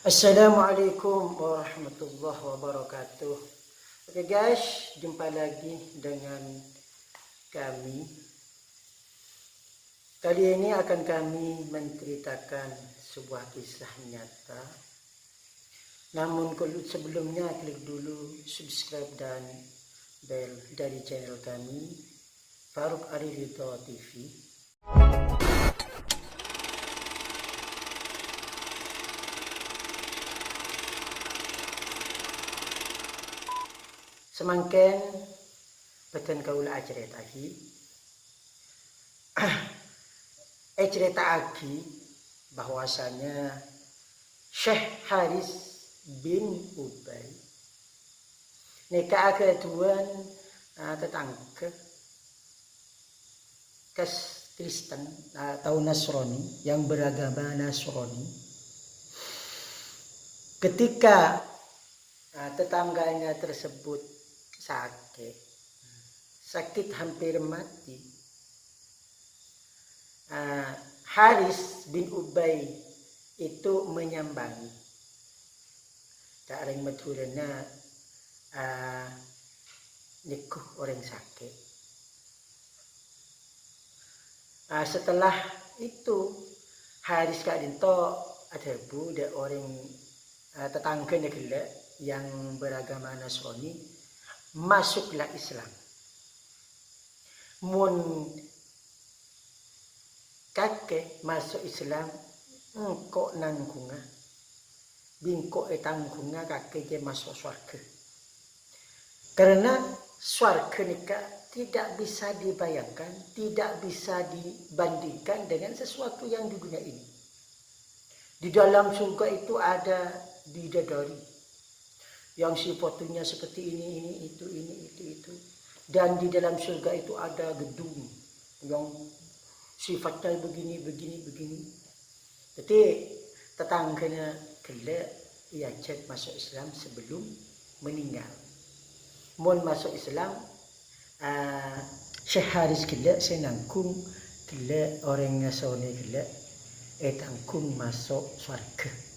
Assalamualaikum warahmatullahi wabarakatuh. Oke guys, jumpa lagi dengan kami. Kali ini akan kami menceritakan sebuah kisah nyata. Namun sebelumnya klik dulu subscribe dan bell dari channel kami, Faruk Aririto TV. Semangken beten kaula cerita lagi bahwasanya Syekh Haris bin Ubay nikah ketuan tetangga Kristen atau Nasrani yang beragama Nasrani. Ketika tetangganya tersebut sakit hampir mati, Haris bin Ubay itu menyambangi daerah maturana nikuh orang sakit. Setelah itu Haris kadinto ada ada orang tetangganya gila yang beragama Nasrani masuklah Islam. Mun kakek masuk Islam engkau nangkunga bingko etangkunga kakek dia masuk surga. Karena surga nikah tidak bisa dibayangkan, tidak bisa dibandingkan dengan sesuatu yang di dunia ini. Di dalam surga itu ada bidadari yang sifatnya seperti ini, itu. Dan di dalam surga itu ada gedung yang sifatnya begini. Jadi tetangganya gila ia cek masuk Islam sebelum meninggal. Mun masuk Islam, Syekh Haris gila senangkung gila orang Nasrani gila tangkung masuk surga.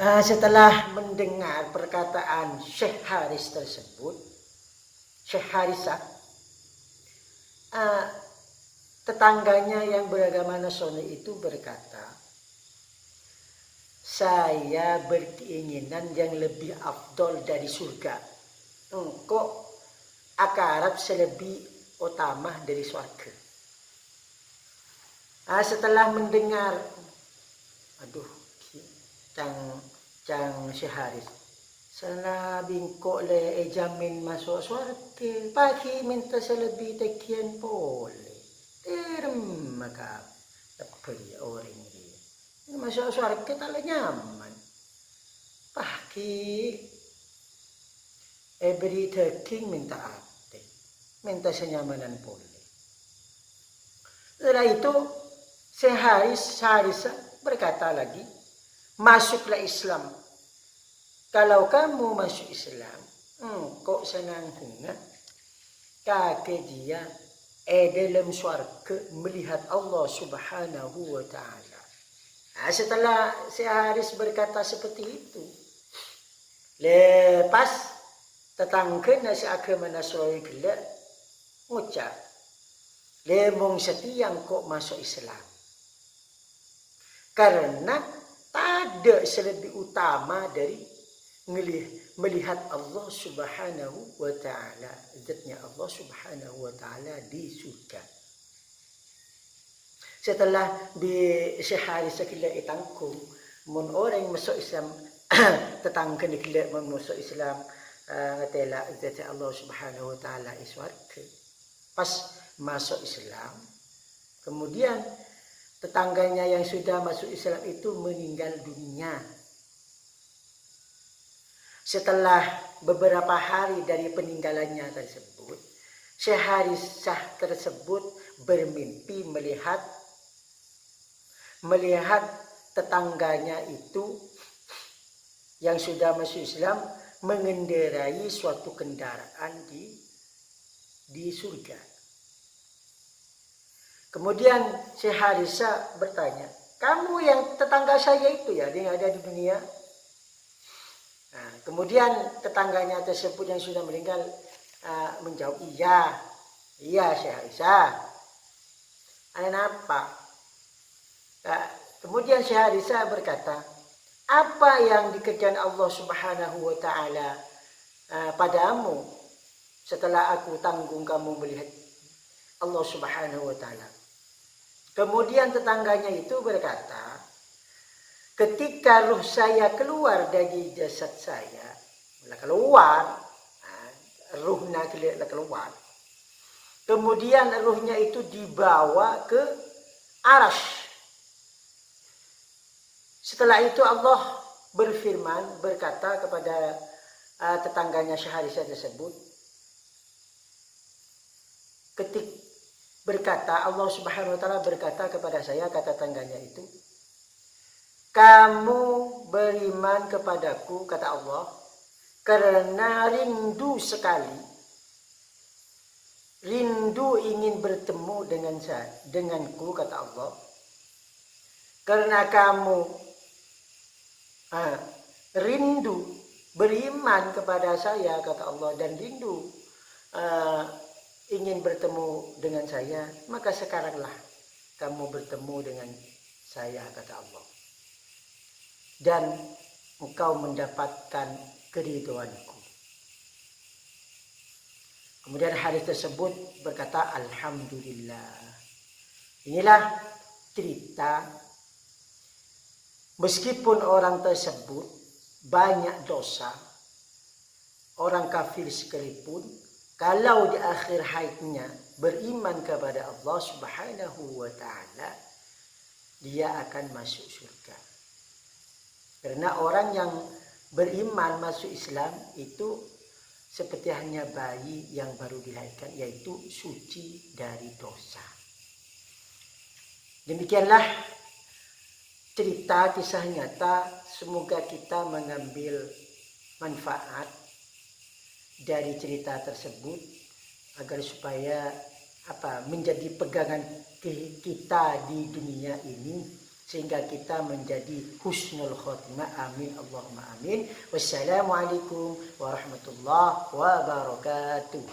Setelah mendengar perkataan Syekh Haris tersebut, Syekh Harisah, tetangganya yang beragama Nasrani itu berkata, saya berkeinginan yang lebih afdol dari surga. Engkau akarab selebih utama dari surga. Setelah mendengar, Cang Syekh Haris, sana bingko le jamin masuk surga, pagi minta selebih tekian boleh. Maka tepeli orang dia. Masuk surga tak nyaman. Pagi beri teking minta ate, minta senyamanan boleh. Setelah itu Syekh Haris berkata lagi, masuklah Islam. Kalau kamu masuk Islam, kok senang hunga, kakek dia dalam surga melihat Allah Subhanahu wa Ta'ala. Setelah Syekh Haris berkata seperti itu, lepas tetangga nasi agama Nasrani gila ngucap, lemong setiang kok masuk Islam. Karena tak ada selebih utama dari melihat Allah Subhanahu wa Ta'ala, zatnya Allah Subhanahu wa Ta'ala di surga. Setelah di Syekh Haris gila itangkung, mun orang masuk Islam, tetangga ni gila masuk Islam, ngatela zatnya Allah Subhanahu wa Ta'ala di surga. Pas masuk Islam, kemudian tetangganya yang sudah masuk Islam itu meninggal dunia. Setelah beberapa hari dari peninggalannya tersebut, Syekh Harisah tersebut bermimpi melihat tetangganya itu yang sudah masuk Islam mengendarai suatu kendaraan di surga. Kemudian Syekh Harisah bertanya, kamu yang tetangga saya itu ya, dia ada di dunia. Nah, kemudian tetangganya tersebut yang sudah meninggal menjawab, iya Syekh Harisa. Apa? Nah, kemudian Syekh Harisa berkata, apa yang dikerjakan Allah Subhanahu wa Ta'ala padamu setelah aku tanggung kamu melihat Allah Subhanahu wa Ta'ala? Kemudian tetangganya itu berkata, ketika ruh saya keluar dari jasad saya, keluar, ruhnya keluar, kemudian ruhnya itu dibawa ke arasy. Setelah itu Allah berfirman, berkata kepada tetangganya Syekh Harisa tersebut, Allah Subhanahu wa Ta'ala berkata kepada saya, kata tetangganya itu, kamu beriman kepadaku, kata Allah, karena rindu sekali, rindu ingin bertemu denganku, kata Allah. Karena kamu rindu beriman kepada saya, kata Allah, dan rindu ingin bertemu dengan saya, maka sekaranglah kamu bertemu dengan saya, kata Allah, dan engkau mendapatkan keridhoanku. Kemudian hadis tersebut berkata, alhamdulillah. Inilah cerita, meskipun orang tersebut banyak dosa, orang kafir sekalipun, kalau di akhir hayatnya beriman kepada Allah Subhanahu wa Ta'ala, dia akan masuk surga. Karena orang yang beriman masuk Islam itu seperti hanya bayi yang baru dilahirkan, yaitu suci dari dosa. Demikianlah cerita kisah nyata. Semoga kita mengambil manfaat dari cerita tersebut agar supaya menjadi pegangan kita di dunia ini, sehingga kita menjadi husnul khotimah. Amin Allahumma amin. Wassalamualaikum warahmatullahi wabarakatuh.